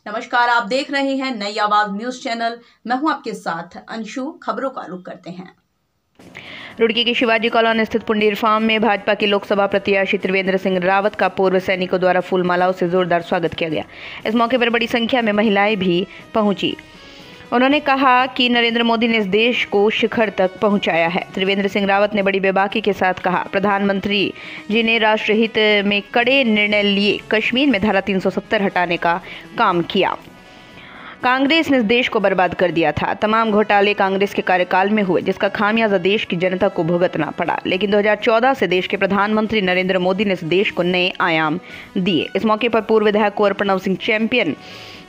नमस्कार, आप देख रहे हैं नई आवाज न्यूज चैनल। मैं हूं आपके साथ अंशु। खबरों का रुख करते हैं। रुड़की के शिवाजी कॉलोनी स्थित पुंडीर फार्म में भाजपा के लोकसभा प्रत्याशी त्रिवेंद्र सिंह रावत का पूर्व सैनिकों द्वारा फूलमालाओं से जोरदार स्वागत किया गया। इस मौके पर बड़ी संख्या में महिलाएं भी पहुंची। उन्होंने कहा कि नरेंद्र मोदी ने इस देश को शिखर तक पहुंचाया है। त्रिवेंद्र सिंह रावत ने बड़ी बेबाकी के साथ कहा, प्रधानमंत्री जी ने राष्ट्रहित में कड़े निर्णय लिए, कश्मीर में धारा 370 हटाने का काम किया। कांग्रेस ने इस देश को बर्बाद कर दिया था। तमाम घोटाले कांग्रेस के कार्यकाल में हुए, जिसका खामियाजा देश की जनता को भुगतना पड़ा। लेकिन 2014 से देश के प्रधानमंत्री नरेंद्र मोदी ने इस देश को नए आयाम दिए। इस मौके पर पूर्व विधायक कुंवर प्रणव सिंह चैंपियन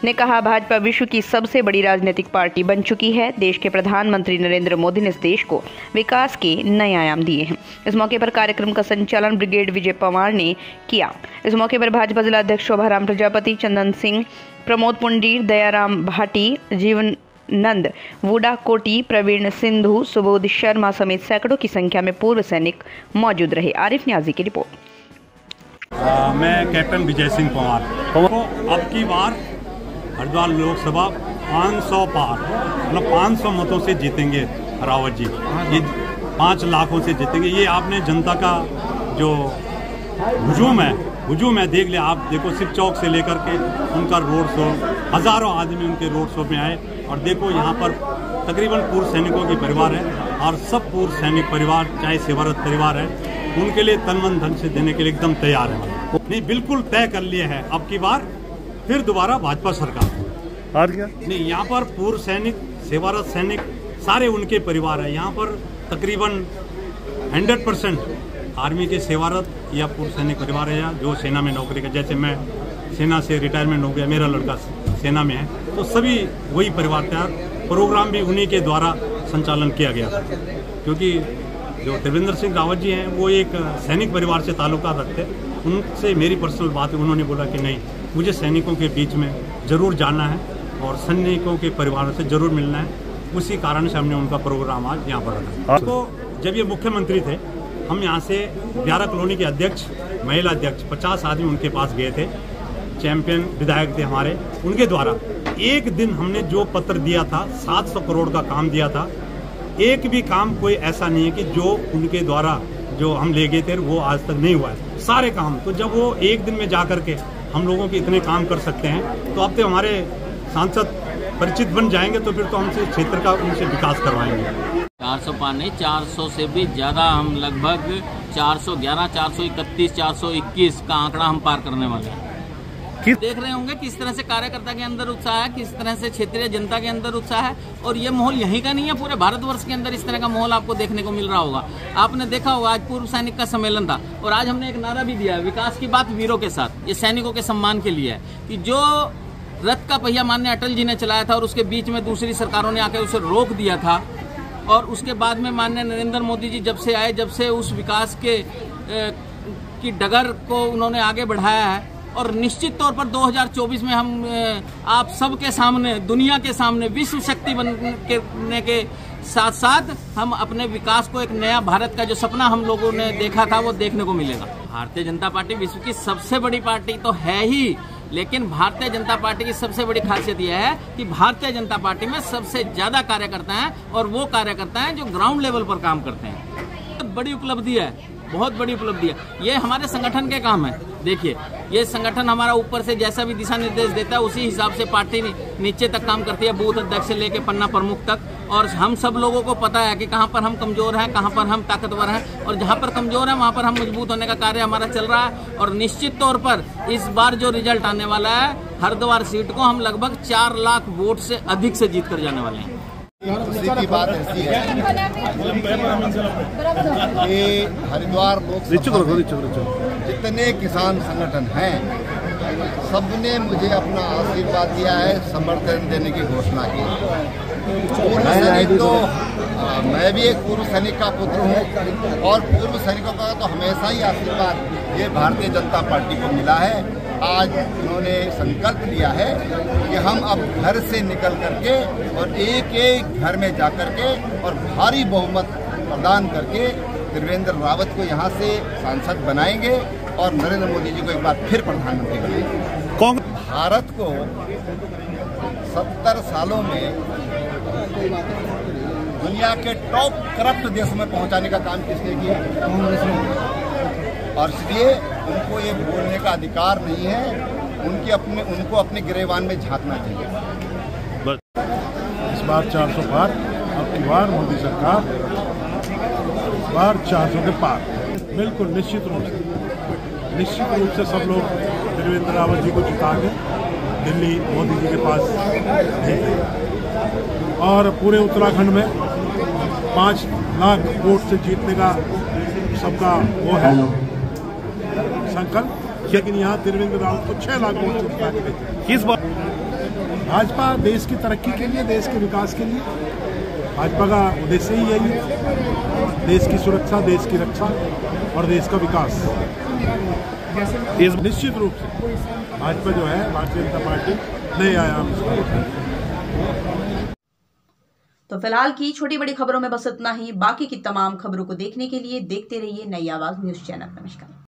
ने कहा, भाजपा विश्व की सबसे बड़ी राजनीतिक पार्टी बन चुकी है। देश के प्रधानमंत्री नरेंद्र मोदी ने इस देश को विकास के नए आयाम दिए हैं। इस मौके पर कार्यक्रम का संचालन ब्रिगेड विजय पवार ने किया। इस मौके पर भाजपा जिला अध्यक्ष शोभाराम प्रजापति, चंदन सिंह, प्रमोद पुंडीर, दयाराम भाटी, जीवन नंद, वुडा कोटी, प्रवीण सिंधु, सुबोध शर्मा समेत सैकड़ों की संख्या में पूर्व सैनिक मौजूद रहे। आरिफ न्याजी की रिपोर्ट। मैं कैप्टन विजय सिंह पवार। तो अब की बार हरिद्वार लोकसभा 500 पार, मतलब 500 मतों से जीतेंगे रावत जी। ये 5 लाखों से जीतेंगे। ये आपने जनता का जो हुजूम है देख लिया। आप देखो, शिव चौक से लेकर के उनका रोड शो, हजारों आदमी उनके रोड शो में आए। और देखो यहाँ पर तकरीबन पूर्व सैनिकों के परिवार है, और सब पूर्व सैनिक परिवार, चाहे सेवारत परिवार है, उनके लिए तन मन धन से देने के लिए एकदम तैयार है। नहीं, बिल्कुल तय कर लिए है अब की बार फिर दोबारा भाजपा सरकार। और क्या नहीं, यहाँ पर पूर्व सैनिक, सेवारत सैनिक सारे उनके परिवार है। यहाँ पर तकरीबन 100% आर्मी के सेवारत या पूर्व सैनिक परिवार है, या जो सेना में नौकरी का, जैसे मैं सेना से रिटायरमेंट हो गया, मेरा लड़का सेना में है, तो सभी वही परिवार था। प्रोग्राम भी उन्हीं के द्वारा संचालन किया गया था, क्योंकि जो त्रिवेंद्र सिंह रावत जी हैं वो एक सैनिक परिवार से ताल्लुका रखते हैं। उनसे मेरी पर्सनल बात है, उन्होंने बोला कि नहीं, मुझे सैनिकों के बीच में ज़रूर जाना है और सैनिकों के परिवारों से ज़रूर मिलना है। उसी कारण से हमने उनका प्रोग्राम आज यहाँ पर रखा। तो जब ये मुख्यमंत्री थे, हम यहाँ से 11 कॉलोनी के अध्यक्ष, महिला अध्यक्ष, 50 आदमी उनके पास गए थे। चैंपियन विधायक थे हमारे, उनके द्वारा एक दिन हमने जो पत्र दिया था, 700 करोड़ का काम दिया था। एक भी काम कोई ऐसा नहीं है कि जो उनके द्वारा जो हम ले गए थे वो आज तक नहीं हुआ है, सारे काम। तो जब वो एक दिन में जा करके हम लोगों के इतने काम कर सकते हैं, तो अब तो हमारे सांसद परिचित बन जाएंगे, तो फिर तो हमसे क्षेत्र का उनसे विकास करवाएंगे। 400 पार नहीं, 400 से भी ज्यादा, हम लगभग 411, 431, 421 का आंकड़ा हम पार करने वाले हैं। देख रहे होंगे किस तरह से कार्यकर्ता के अंदर उत्साह है, किस तरह से क्षेत्रीय जनता के अंदर उत्साह है। और ये माहौल यहीं का नहीं है, पूरे भारतवर्ष के अंदर इस तरह का माहौल आपको देखने को मिल रहा होगा। आपने देखा होगा, आज पूर्व सैनिक का सम्मेलन था, और आज हमने एक नारा भी दिया है, विकास की बात वीरों के साथ। ये सैनिकों के सम्मान के लिए है कि जो रथ का पहिया माननीय अटल जी ने चलाया था और उसके बीच में दूसरी सरकारों ने आकर उसे रोक दिया था, और उसके बाद में माननीय नरेंद्र मोदी जी जब से आए, जब से उस विकास के की डगर को उन्होंने आगे बढ़ाया है। और निश्चित तौर पर 2024 में हम आप सबके सामने, दुनिया के सामने विश्व शक्ति बनने के साथ साथ हम अपने विकास को, एक नया भारत का जो सपना हम लोगों ने देखा था, वो देखने को मिलेगा। भारतीय जनता पार्टी विश्व की सबसे बड़ी पार्टी तो है ही, लेकिन भारतीय जनता पार्टी की सबसे बड़ी खासियत यह है कि भारतीय जनता पार्टी में सबसे ज्यादा कार्यकर्ता हैं, और वो कार्यकर्ता हैं जो ग्राउंड लेवल पर काम करते हैं। बहुत बड़ी उपलब्धि है, बहुत बड़ी उपलब्धि है। ये हमारे संगठन के काम है। देखिए, ये संगठन हमारा ऊपर से जैसा भी दिशा निर्देश देता है, उसी हिसाब से पार्टी नीचे तक काम करती है, बूथ अध्यक्ष से लेके पन्ना प्रमुख तक। और हम सब लोगों को पता है कि कहाँ पर हम कमजोर हैं, कहाँ पर हम ताकतवर हैं, और जहाँ पर कमजोर है वहाँ पर हम मजबूत होने का कार्य हमारा चल रहा है। और निश्चित तौर पर इस बार जो रिजल्ट आने वाला है, हरिद्वार सीट को हम लगभग 4 लाख वोट से अधिक से जीत कर जाने वाले हैं। खुशी की बात ऐसी है कि हरिद्वार जितने किसान संगठन हैं, सबने मुझे अपना आशीर्वाद दिया है, समर्थन देने की घोषणा की। पूर्व सैनिक तो मैं भी एक पूर्व सैनिक का पुत्र हूँ, और पूर्व सैनिकों का तो हमेशा ही आशीर्वाद ये भारतीय जनता पार्टी को मिला है। आज उन्होंने संकल्प लिया है कि हम अब घर से निकल करके और एक एक घर में जा करके और भारी बहुमत प्रदान करके त्रिवेंद्र रावत को यहाँ से सांसद बनाएंगे और नरेंद्र मोदी जी को एक बार फिर प्रधानमंत्री बनाएंगे। भारत को 70 सालों में दुनिया के टॉप करप्ट देश में पहुंचाने का काम किसने किया? और इसलिए उनको ये बोलने का अधिकार नहीं है, उनको अपने गिरेबान में झांकना चाहिए। इस बार 400 पार, अब की बार मोदी सरकार इस बार 400 के पार, बिल्कुल निश्चित रूप से सब लोग त्रिवेंद्र रावत जी को जिता के दिल्ली मोदी जी के पास भेजे और पूरे उत्तराखंड में 5 लाख वोट से जीतने का सबका वो है संकल्प, लेकिन यहाँ त्रिवेंद्र रावत को 6 लाख वोट से जिता के भेजे। किस बात? भाजपा देश की तरक्की के लिए, देश के विकास के लिए, भाजपा का उद्देश्य ही यही है, देश की सुरक्षा, देश की रक्षा और देश का विकास। निश्चित रूप से भाजपा जो है, भारतीय जनता पार्टी नए आयाम। तो फिलहाल की छोटी बड़ी खबरों में बस इतना ही। बाकी की तमाम खबरों को देखने के लिए देखते रहिए नई आवाज न्यूज चैनल। नमस्कार।